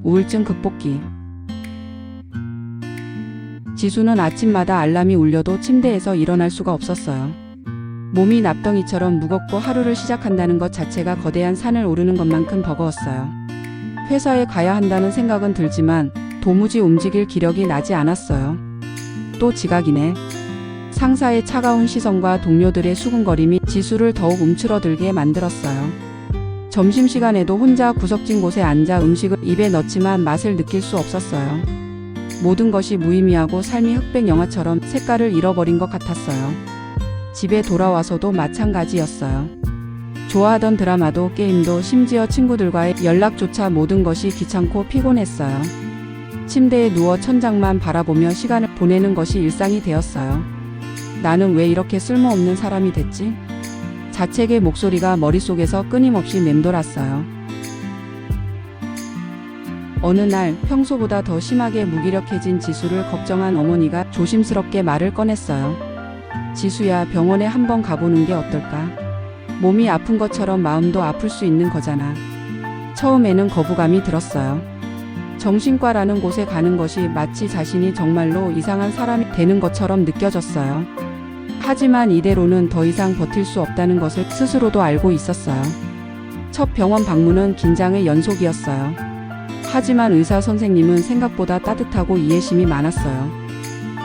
우울증 극복기. 지수는 아침마다 알람이 울려도 침대에서 일어날 수가 없었어요. 몸이 납덩이처럼 무겁고 하루를 시작한다는 것 자체가 거대한 산을 오르는 것만큼 버거웠어요. 회사에 가야 한다는 생각은 들지만 도무지 움직일 기력이 나지 않았어요. 또 지각이네. 상사의 차가운 시선과 동료들의 수군거림이 지수를 더욱 움츠러들게 만들었어요. 점심시간에도 혼자 구석진 곳에 앉아 음식을 입에 넣지만 맛을 느낄 수 없었어요. 모든 것이 무의미하고 삶이 흑백 영화처럼 색깔을 잃어버린 것 같았어요. 집에 돌아와서도 마찬가지였어요. 좋아하던 드라마도 게임도 심지어 친구들과의 연락조차 모든 것이 귀찮고 피곤했어요. 침대에 누워 천장만 바라보며 시간을 보내는 것이 일상이 되었어요. 나는 왜 이렇게 쓸모없는 사람이 됐지? 자책의 목소리가 머릿속에서 끊임없이 맴돌았어요. 어느 날 평소보다 더 심하게 무기력해진 지수를 걱정한 어머니가 조심스럽게 말을 꺼냈어요. 지수야, 병원에 한번 가보는 게 어떨까? 몸이 아픈 것처럼 마음도 아플 수 있는 거잖아. 처음에는 거부감이 들었어요. 정신과라는 곳에 가는 것이 마치 자신이 정말로 이상한 사람이 되는 것처럼 느껴졌어요. 하지만 이대로는 더 이상 버틸 수 없다는 것을 스스로도 알고 있었어요. 첫 병원 방문은 긴장의 연속이었어요. 하지만 의사 선생님은 생각보다 따뜻하고 이해심이 많았어요.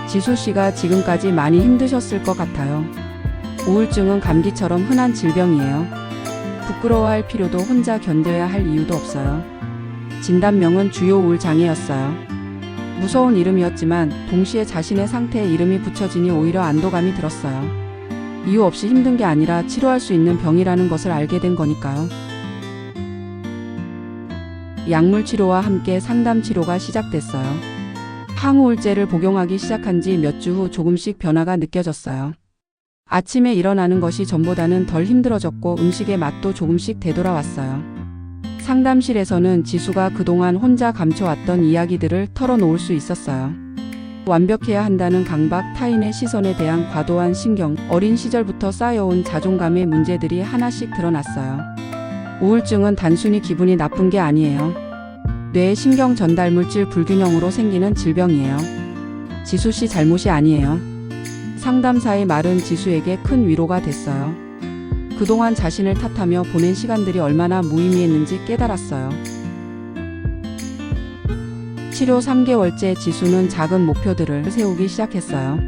지수 씨가 지금까지 많이 힘드셨을 것 같아요. 우울증은 감기처럼 흔한 질병이에요. 부끄러워할 필요도 혼자 견뎌야 할 이유도 없어요. 진단명은 주요 우울 장애였어요. 무서운 이름이었지만 동시에 자신의 상태에 이름이 붙여지니 오히려 안도감이 들었어요. 이유 없이 힘든 게 아니라 치료할 수 있는 병이라는 것을 알게 된 거니까요. 약물 치료와 함께 상담 치료가 시작됐어요. 항우울제를 복용하기 시작한 지 몇 주 후 조금씩 변화가 느껴졌어요. 아침에 일어나는 것이 전보다는 덜 힘들어졌고 음식의 맛도 조금씩 되돌아왔어요. 상담실에서는 지수가 그동안 혼자 감춰왔던 이야기들을 털어놓을 수 있었어요. 완벽해야 한다는 강박, 타인의 시선에 대한 과도한 신경, 어린 시절부터 쌓여온 자존감의 문제들이 하나씩 드러났어요. 우울증은 단순히 기분이 나쁜 게 아니에요. 뇌의 신경 전달 물질 불균형으로 생기는 질병이에요. 지수 씨 잘못이 아니에요. 상담사의 말은 지수에게 큰 위로가 됐어요. 그동안 자신을 탓하며 보낸 시간들이 얼마나 무의미했는지 깨달았어요. 치료 3개월째 지수는 작은 목표들을 세우기 시작했어요.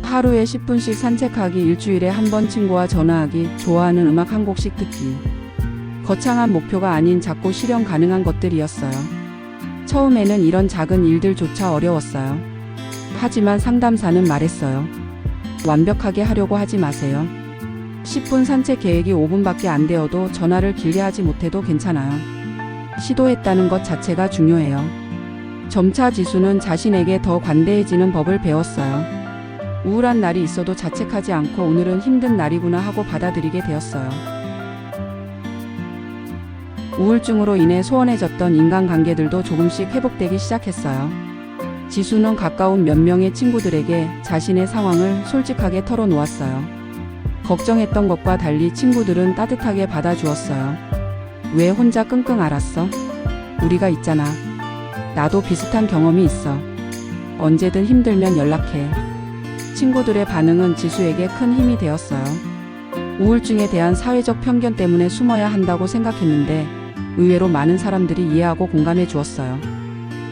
하루에 10분씩 산책하기, 일주일에 한 번 친구와 전화하기, 좋아하는 음악 한 곡씩 듣기. 거창한 목표가 아닌 작고 실현 가능한 것들이었어요. 처음에는 이런 작은 일들조차 어려웠어요. 하지만 상담사는 말했어요. 완벽하게 하려고 하지 마세요. 10분 산책 계획이 5분밖에 안 되어도 전화를 길게 하지 못해도 괜찮아요. 시도했다는 것 자체가 중요해요. 점차 지수는 자신에게 더 관대해지는 법을 배웠어요. 우울한 날이 있어도 자책하지 않고 오늘은 힘든 날이구나 하고 받아들이게 되었어요. 우울증으로 인해 소원해졌던 인간관계들도 조금씩 회복되기 시작했어요. 지수는 가까운 몇 명의 친구들에게 자신의 상황을 솔직하게 털어놓았어요. 걱정했던 것과 달리 친구들은 따뜻하게 받아주었어요. 왜 혼자 끙끙 앓았어? 우리가 있잖아. 나도 비슷한 경험이 있어. 언제든 힘들면 연락해. 친구들의 반응은 지수에게 큰 힘이 되었어요. 우울증에 대한 사회적 편견 때문에 숨어야 한다고 생각했는데 의외로 많은 사람들이 이해하고 공감해 주었어요.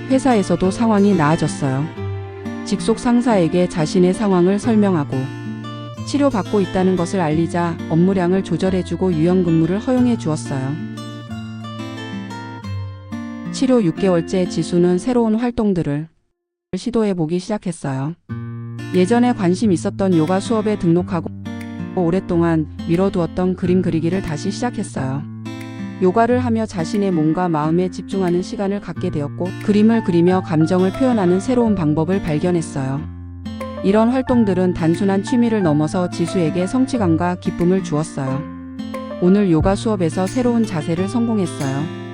회사에서도 상황이 나아졌어요. 직속 상사에게 자신의 상황을 설명하고 치료받고 있다는 것을 알리자 업무량을 조절해주고 유연근무를 허용해 주었어요. 치료 6개월째 지수는 새로운 활동들을 시도해보기 시작했어요. 예전에 관심 있었던 요가 수업에 등록하고 오랫동안 미뤄두었던 그림 그리기를 다시 시작했어요. 요가를 하며 자신의 몸과 마음에 집중하는 시간을 갖게 되었고 그림을 그리며 감정을 표현하는 새로운 방법을 발견했어요. 이런 활동들은 단순한 취미를 넘어서 지수에게 성취감과 기쁨을 주었어요. 오늘 요가 수업에서 새로운 자세를 성공했어요.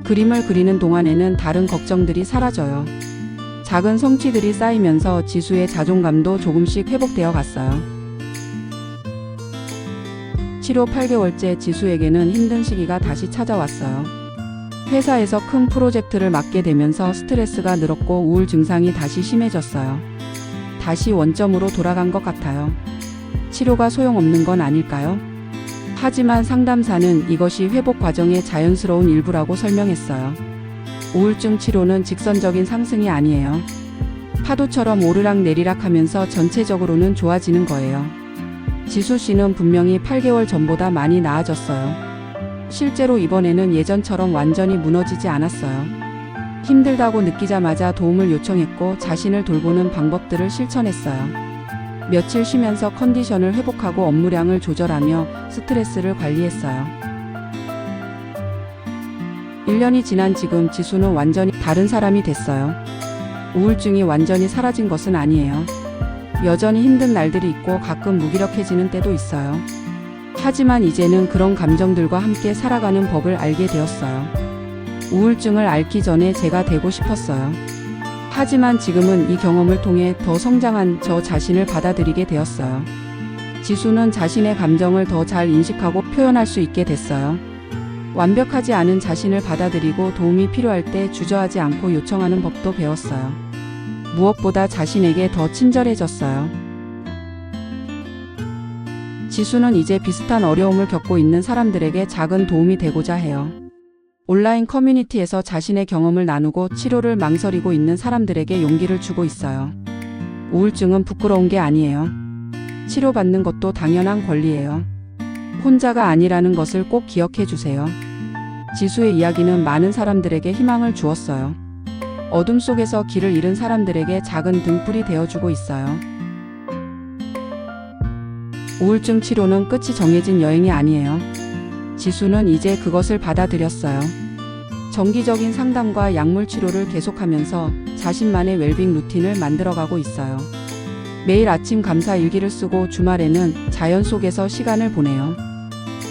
그림을 그리는 동안에는 다른 걱정들이 사라져요. 작은 성취들이 쌓이면서 지수의 자존감도 조금씩 회복되어 갔어요. 치료 8개월째 지수에게는 힘든 시기가 다시 찾아왔어요. 회사에서 큰 프로젝트를 맡게 되면서 스트레스가 늘었고 우울 증상이 다시 심해졌어요. 다시 원점으로 돌아간 것 같아요. 치료가 소용없는 건 아닐까요? 하지만 상담사는 이것이 회복 과정의 자연스러운 일부라고 설명했어요. 우울증 치료는 직선적인 상승이 아니에요. 파도처럼 오르락 내리락 하면서 전체적으로는 좋아지는 거예요. 지수 씨는 분명히 8개월 전보다 많이 나아졌어요. 실제로 이번에는 예전처럼 완전히 무너지지 않았어요. 힘들다고 느끼자마자 도움을 요청했고 자신을 돌보는 방법들을 실천했어요. 며칠 쉬면서 컨디션을 회복하고 업무량을 조절하며 스트레스를 관리했어요. 1년이 지난 지금 지수는 완전히 다른 사람이 됐어요. 우울증이 완전히 사라진 것은 아니에요. 여전히 힘든 날들이 있고 가끔 무기력해지는 때도 있어요. 하지만 이제는 그런 감정들과 함께 살아가는 법을 알게 되었어요. 우울증을 앓기 전에 제가 되고 싶었어요. 하지만 지금은 이 경험을 통해 더 성장한 저 자신을 받아들이게 되었어요. 지수는 자신의 감정을 더 잘 인식하고 표현할 수 있게 됐어요. 완벽하지 않은 자신을 받아들이고 도움이 필요할 때 주저하지 않고 요청하는 법도 배웠어요. 무엇보다 자신에게 더 친절해졌어요. 지수는 이제 비슷한 어려움을 겪고 있는 사람들에게 작은 도움이 되고자 해요. 온라인 커뮤니티에서 자신의 경험을 나누고 치료를 망설이고 있는 사람들에게 용기를 주고 있어요. 우울증은 부끄러운 게 아니에요. 치료받는 것도 당연한 권리예요. 혼자가 아니라는 것을 꼭 기억해 주세요. 지수의 이야기는 많은 사람들에게 희망을 주었어요. 어둠 속에서 길을 잃은 사람들에게 작은 등불이 되어주고 있어요. 우울증 치료는 끝이 정해진 여행이 아니에요. 지수는 이제 그것을 받아들였어요. 정기적인 상담과 약물 치료를 계속하면서 자신만의 웰빙 루틴을 만들어가고 있어요. 매일 아침 감사 일기를 쓰고 주말에는 자연 속에서 시간을 보내요.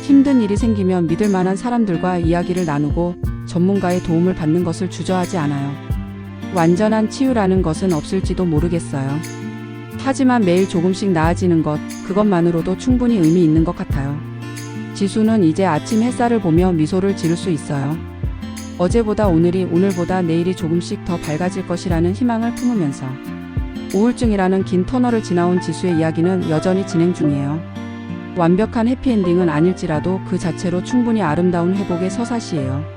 힘든 일이 생기면 믿을 만한 사람들과 이야기를 나누고 전문가의 도움을 받는 것을 주저하지 않아요. 완전한 치유라는 것은 없을지도 모르겠어요. 하지만 매일 조금씩 나아지는 것, 그것만으로도 충분히 의미 있는 것 같아요. 지수는 이제 아침 햇살을 보며 미소를 지을 수 있어요. 어제보다 오늘이, 오늘보다 내일이 조금씩 더 밝아질 것이라는 희망을 품으면서 우울증이라는 긴 터널을 지나온 지수의 이야기는 여전히 진행 중이에요. 완벽한 해피엔딩은 아닐지라도 그 자체로 충분히 아름다운 회복의 서사시예요.